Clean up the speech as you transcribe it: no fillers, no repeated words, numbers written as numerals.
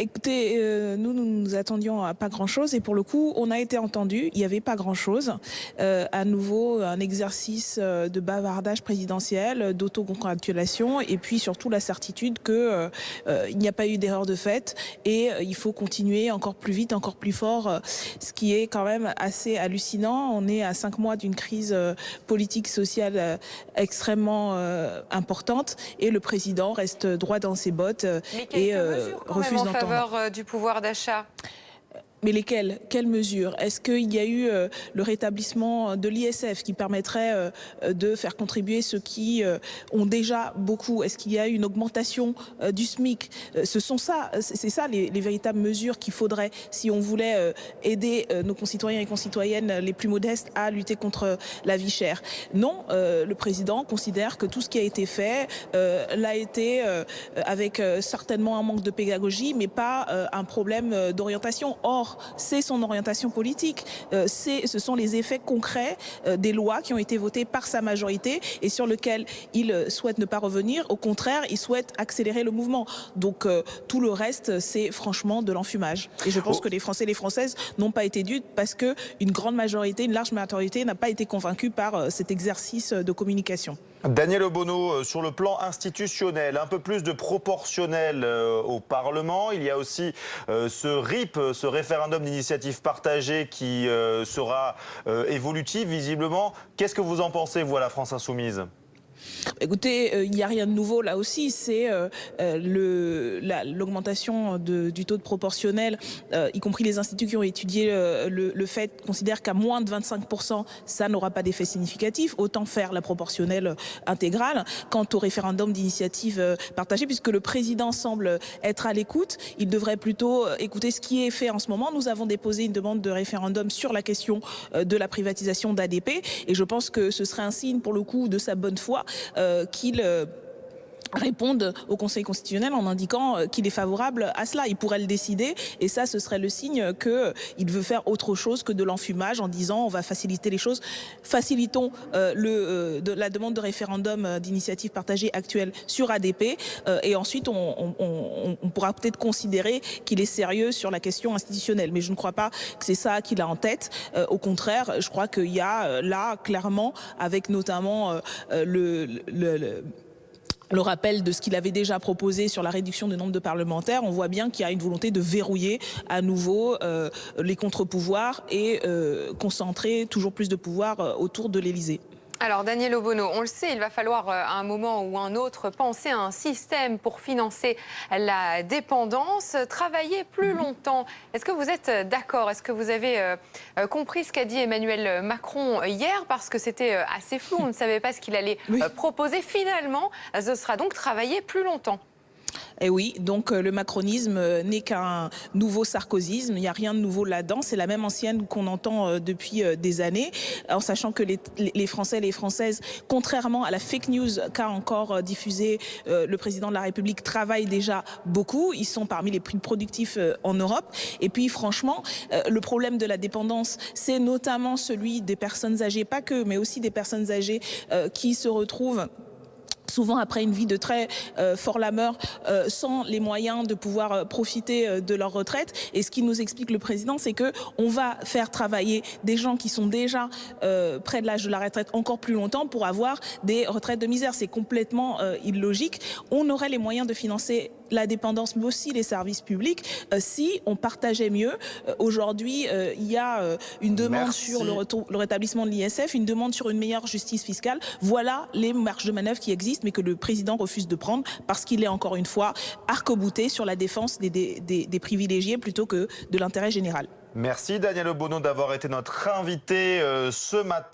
Écoutez, nous nous attendions à pas grand-chose et pour le coup, on a été entendus. Il n'y avait pas grand-chose. À nouveau, un exercice de bavardage présidentiel, d'autocongratulation et puis surtout la certitude que il n'y a pas eu d'erreur de fait et il faut continuer encore plus vite, encore plus fort, ce qui est quand même assez hallucinant. On est à 5 mois d'une crise politique, sociale extrêmement importante et le président reste droit dans ses bottes et refuse d'entendre. En faveur du pouvoir d'achat. Mais lesquelles? Quelles mesures? Est-ce qu'il y a eu le rétablissement de l'ISF qui permettrait de faire contribuer ceux qui ont déjà beaucoup? Est-ce qu'il y a eu une augmentation du SMIC? C'est ça les véritables mesures qu'il faudrait si on voulait aider nos concitoyens et concitoyennes les plus modestes à lutter contre la vie chère. Non, le président considère que tout ce qui a été fait l'a été avec certainement un manque de pédagogie, mais pas un problème d'orientation. Or, c'est son orientation politique. Ce sont les effets concrets des lois qui ont été votées par sa majorité et sur lesquelles il souhaite ne pas revenir. Au contraire, il souhaite accélérer le mouvement. Donc tout le reste, c'est franchement de l'enfumage. Et je pense que les Français et les Françaises n'ont pas été dupes parce qu'une grande majorité, une large majorité n'a pas été convaincue par cet exercice de communication. Daniel Obono, sur le plan institutionnel, un peu plus de proportionnel au Parlement. Il y a aussi ce RIP, ce référendum d'initiative partagée qui sera évolutif visiblement. Qu'est-ce que vous en pensez, vous, à la France Insoumise ? Écoutez, il n'y a rien de nouveau là aussi, c'est l'augmentation du taux de proportionnel, y compris les instituts qui ont étudié le fait, considèrent qu'à moins de 25%, ça n'aura pas d'effet significatif, autant faire la proportionnelle intégrale. Quant au référendum d'initiative partagée, puisque le président semble être à l'écoute, il devrait plutôt écouter ce qui est fait en ce moment. Nous avons déposé une demande de référendum sur la question de la privatisation d'ADP et je pense que ce serait un signe pour le coup de sa bonne foi qu'il réponde au Conseil constitutionnel en indiquant qu'il est favorable à cela. Il pourrait le décider et ça, ce serait le signe qu'il veut faire autre chose que de l'enfumage en disant on va faciliter les choses. Facilitons la demande de référendum d'initiative partagée actuelle sur ADP et ensuite on pourra peut-être considérer qu'il est sérieux sur la question institutionnelle. Mais je ne crois pas que c'est ça qu'il a en tête. Au contraire, je crois qu'il y a là clairement avec notamment le rappel de ce qu'il avait déjà proposé sur la réduction du nombre de parlementaires, on voit bien qu'il y a une volonté de verrouiller à nouveau les contre-pouvoirs et concentrer toujours plus de pouvoir autour de l'Élysée. Alors Daniel Obono, on le sait, il va falloir à un moment ou un autre penser à un système pour financer la dépendance, travailler plus longtemps. Est-ce que vous êtes d'accord? Est-ce que vous avez compris ce qu'a dit Emmanuel Macron hier? Parce que c'était assez flou, on ne savait pas ce qu'il allait proposer. Finalement, ce sera donc travailler plus longtemps. Et oui, donc le macronisme n'est qu'un nouveau sarkozysme, il n'y a rien de nouveau là-dedans, c'est la même ancienne qu'on entend depuis des années, en sachant que les Français et les Françaises, contrairement à la fake news qu'a encore diffusé le président de la République, travaillent déjà beaucoup, ils sont parmi les plus productifs en Europe. Et puis franchement, le problème de la dépendance, c'est notamment celui des personnes âgées, pas que, mais aussi des personnes âgées qui se retrouvent souvent après une vie de très fort lameur, sans les moyens de pouvoir profiter de leur retraite. Et ce qui nous explique le président, c'est que on va faire travailler des gens qui sont déjà près de l'âge de la retraite encore plus longtemps pour avoir des retraites de misère. C'est complètement illogique. On aurait les moyens de financer la dépendance, mais aussi les services publics, si on partageait mieux. Aujourd'hui, il y a une demande sur le rétablissement de l'ISF, une demande sur une meilleure justice fiscale. Voilà les marges de manœuvre qui existent, mais que le président refuse de prendre parce qu'il est encore une fois arc-bouté sur la défense des privilégiés plutôt que de l'intérêt général. Merci Daniel Obono d'avoir été notre invité ce matin.